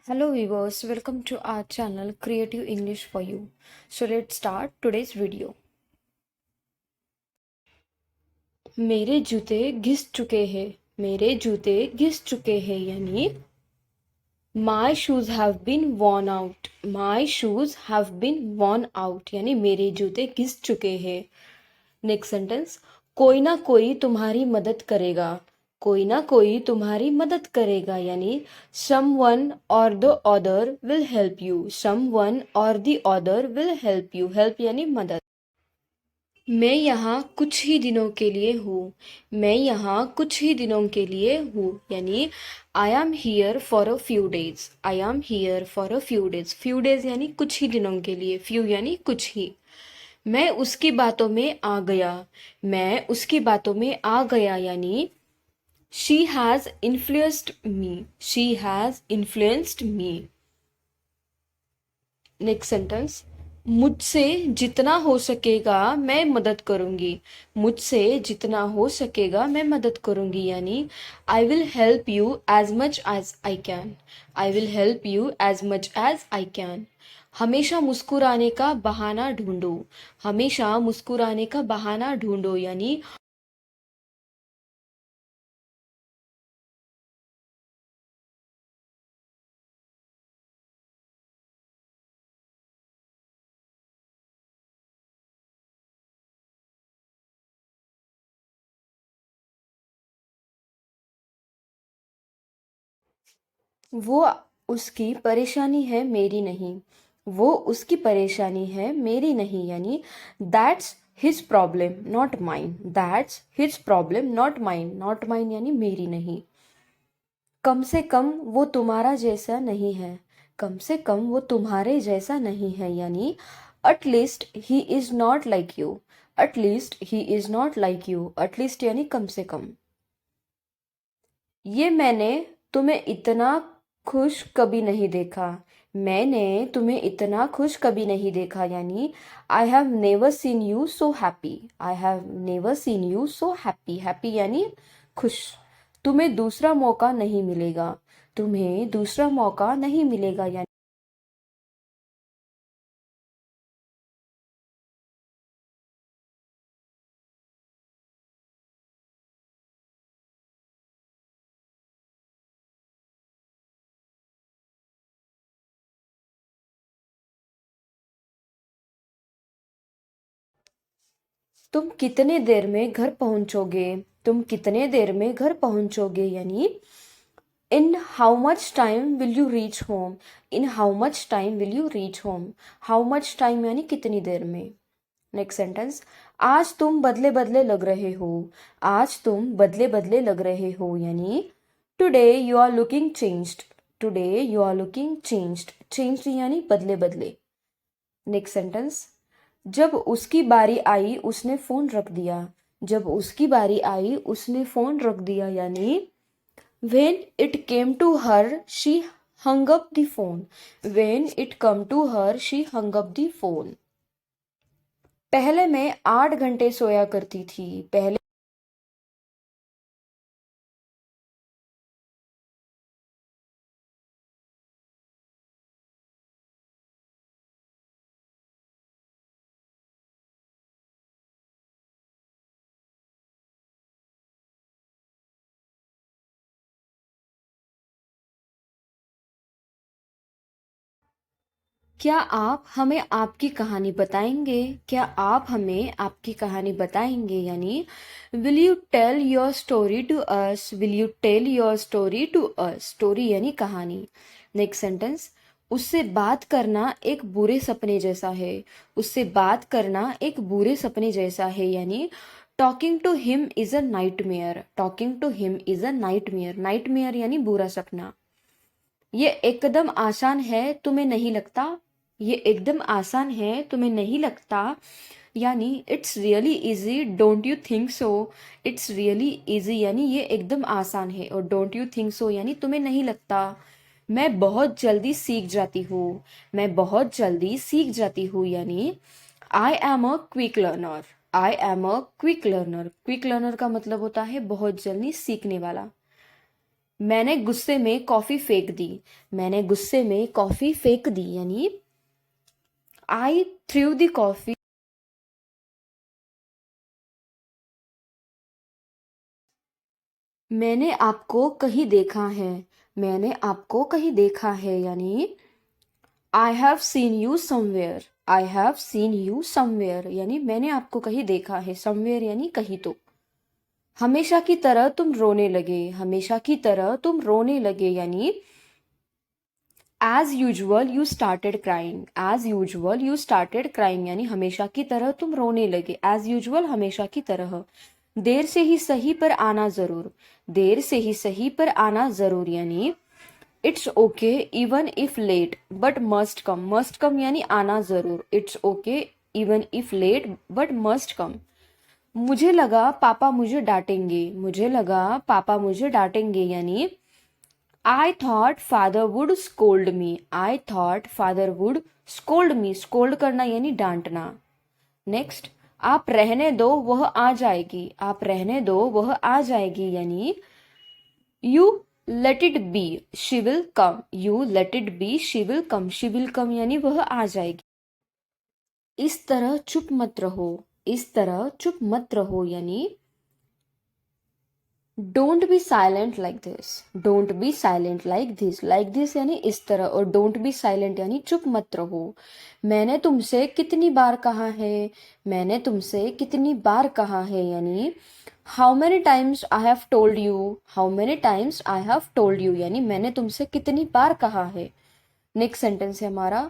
Hello viewers, welcome to our channel Creative English for You. So let's start today's video. मेरे जूते घिस चुके हैं मेरे जूते घिस चुके हैं यानी My shoes have been worn out. My shoes have been worn out यानी मेरे जूते घिस चुके हैं. नेक्स्ट सेंटेंस, कोई ना कोई तुम्हारी मदद करेगा. कोई ना कोई तुम्हारी मदद करेगा यानी someone or the other will help you. Someone or the other will help you. Help यानी मदद. मैं यहाँ कुछ ही दिनों के लिए हूँ. मैं यहाँ कुछ ही दिनों के लिए हूँ यानी I am here for a few days. I am here for a few days. Few days यानी कुछ ही दिनों के लिए. फ्यू यानी कुछ ही. मैं उसकी बातों में आ गया. मैं उसकी बातों में आ गया यानी she has influenced me. She has influenced me. Next sentence, मुझसे जितना हो सकेगा मैं मदद करूंगी. मुझसे जितना हो सकेगा मैं मदद करूंगी यानी I will help you as much as I can. I will help you as much as I can. हमेशा मुस्कुराने का बहाना ढूंढो. हमेशा मुस्कुराने का बहाना ढूंढो यानी वो उसकी परेशानी है मेरी नहीं. वो उसकी परेशानी है मेरी नहीं यानी that's his problem not mine. That's his problem not mine. Not mine यानी मेरी नहीं. कम से कम वो तुम्हारा जैसा नहीं है. कम से कम वो तुम्हारे जैसा नहीं है यानी at least he is not like you. At least he is not like you. At least यानी कम से कम. ये मैंने तुम्हें इतना खुश कभी नहीं देखा. मैंने तुम्हें इतना खुश कभी नहीं देखा यानी I have never seen you so happy. I have never seen you so happy. Happy यानी खुश. तुम्हें दूसरा मौका नहीं मिलेगा. तुम्हें दूसरा मौका नहीं मिलेगा यानी तुम कितने देर में घर पहुंचोगे. तुम कितने देर में घर पहुंचोगे यानी in how much time will you reach home. In how much time will you reach home. How much time यानी कितनी देर में. नेक्स्ट सेंटेंस, आज तुम बदले बदले लग रहे हो. आज तुम बदले बदले लग रहे हो यानी today you are looking changed. Today you are looking changed. Changed यानी बदले बदले. नेक्स्ट सेंटेंस, जब उसकी बारी आई उसने फोन रख दिया. जब उसकी बारी आई उसने फोन रख दिया यानी when it came to her she hung up the phone. when it come to her she hung up the phone. पहले मैं 8 घंटे सोया करती थी. पहले क्या आप हमें आपकी कहानी बताएंगे. क्या आप हमें आपकी कहानी बताएंगे यानी will you tell your story to us. Will you tell your story to us. Story यानी कहानी. नेक्स्ट सेंटेंस, उससे बात करना एक बुरे सपने जैसा है. उससे बात करना एक बुरे सपने जैसा है यानी talking to him is a nightmare. Talking to him is a nightmare. Nightmare यानी बुरा सपना. ये एकदम आसान है तुम्हें नहीं लगता. ये एकदम आसान है तुम्हें नहीं लगता यानी it's really easy don't you think so. It's really easy यानी ये एकदम आसान है और डोंट यू थिंक सो यानी तुम्हें नहीं लगता. मैं बहुत जल्दी सीख जाती हूँ. मैं बहुत जल्दी सीख जाती हूँ यानी I am a quick learner. I am a quick learner. Quick learner का मतलब होता है बहुत जल्दी सीखने वाला. मैंने गुस्से में कॉफी फेंक दी, मैंने गुस्से में कॉफी फेंक दी यानी आई थ्रू द कॉफी। मैंने आपको कहीं देखा है, मैंने आपको कहीं देखा है यानी I have seen you somewhere, I have seen you somewhere यानी मैंने आपको कहीं देखा है, समवेयर यानी कहीं तो। हमेशा की तरह तुम रोने लगे, हमेशा की तरह तुम रोने लगे यानी as usual you started crying, as usual you started crying यानी हमेशा की तरह तुम रोने लगे, एज यूजुअल हमेशा की तरह। देर से ही सही पर आना जरूर, देर से ही सही पर आना जरूर यानी it's okay even if late but must come यानी आना जरूर, it's okay even if late but must come. मुझे लगा पापा मुझे डांटेंगे, मुझे लगा पापा मुझे डांटेंगे यानी I thought father would scold me, I thought father would scold me, scold करना यानी डांटना। नेक्स्ट, आप रहने दो वह आ जाएगी, आप रहने दो वह आ जाएगी यानी you let it be she will come, you let it be she will come, she will come यानी वह आ जाएगी। इस तरह चुप मत रहो, इस तरह चुप मत रहो यानी don't be silent like this, don't be silent like this यानी इस तरह, और डोंट बी साइलेंट यानी चुप मत रहो। मैंने तुमसे कितनी बार कहा है, मैंने तुमसे कितनी बार कहा है यानी how many times I have told you, how many times I have told you यानी मैंने तुमसे कितनी बार कहा है। नेक्स्ट सेंटेंस है हमारा,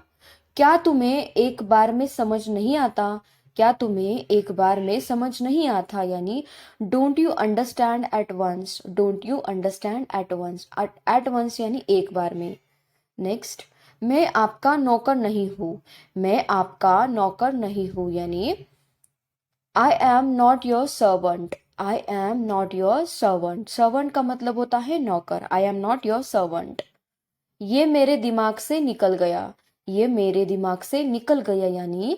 क्या तुम्हें एक बार में समझ नहीं आता, क्या तुम्हें एक बार में समझ नहीं आता यानी don't you understand at once, don't you understand at once यानी एक बार में। नेक्स्ट, मैं आपका नौकर नहीं हूँ, मैं आपका नौकर नहीं हूँ यानी I am not your servant, I am not your servant, servant का मतलब होता है नौकर, I am not your servant. ये मेरे दिमाग से निकल गया, ये मेरे दिमाग से निकल गया यानी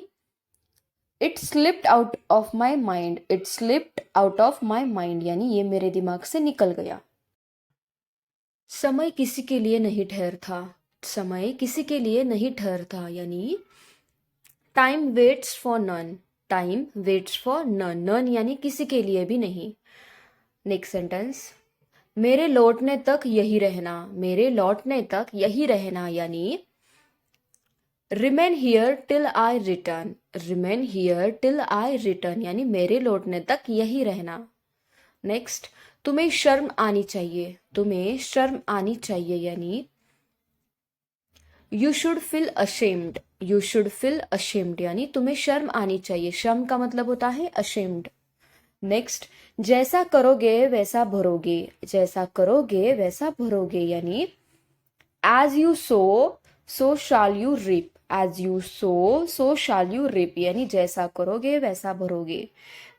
it slipped out of my mind, it slipped out of my mind यानी ये मेरे दिमाग से निकल गया। समय किसी के लिए नहीं ठहरता, समय किसी के लिए नहीं ठहरता यानी time waits for none, time waits for none, none यानी किसी के लिए भी नहीं। नेक्स्ट सेंटेंस, मेरे लौटने तक यही रहना, मेरे लौटने तक यही रहना यानी remain here till I return, remain here till I return यानी मेरे लौटने तक यही रहना। नेक्स्ट, तुम्हें शर्म आनी चाहिए, तुम्हें शर्म आनी चाहिए यानी you should feel ashamed, you should feel ashamed यानी तुम्हें शर्म आनी चाहिए, शर्म का मतलब होता है अशेम्ड। नेक्स्ट, जैसा करोगे वैसा भरोगे, जैसा करोगे वैसा भरोगे यानी as you sow shall you reap, as you sow shall you reap यानी जैसा करोगे वैसा भरोगे।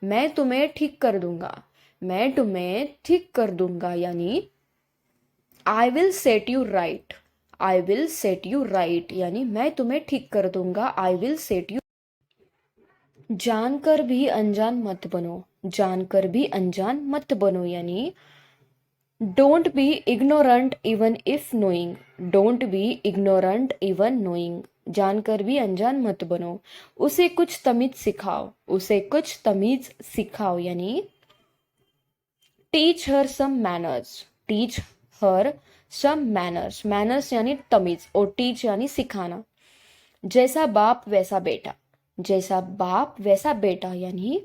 मैं तुम्हें ठीक कर दूंगा, मैं तुम्हें ठीक कर दूंगा यानी I will set you right, I will set you right यानी मैं तुम्हें ठीक कर दूंगा, आई विल सेट यू। जानकर भी अनजान मत बनो, जानकर भी अनजान मत बनो यानी don't be ignorant even if knowing, don't be ignorant even knowing, जानकर भी अनजान मत बनो। उसे कुछ तमीज सिखाओ, उसे कुछ तमीज सिखाओ यानी टीच हर सम मैनर्स, टीच हर सम मैनर्स, मैनर्स यानी तमीज और टीच यानी सिखाना। जैसा बाप वैसा बेटा, जैसा बाप वैसा बेटा यानी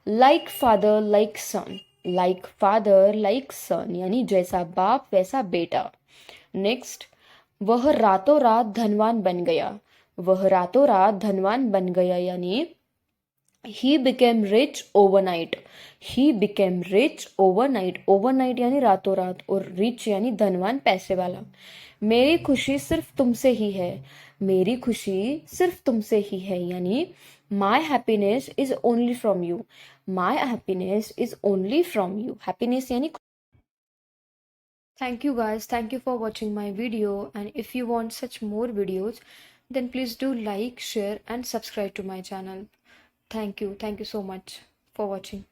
लाइक फादर लाइक सन, लाइक फादर लाइक सन यानी जैसा बाप वैसा बेटा। नेक्स्ट, वह रातों रात धनवान बन गया, वह रातों रात धनवान बन गया यानी he became rich overnight, he became rich overnight, overnight यानी रातों रात और रिच यानी धनवान पैसे वाला। मेरी खुशी सिर्फ तुमसे ही है, मेरी खुशी सिर्फ तुमसे ही है यानी my happiness is only from you, my happiness is only from you, happiness यानी। Thank you guys, thank you for watching my video, and if you want such more videos then please do like, share and subscribe to my channel. Thank you so much for watching.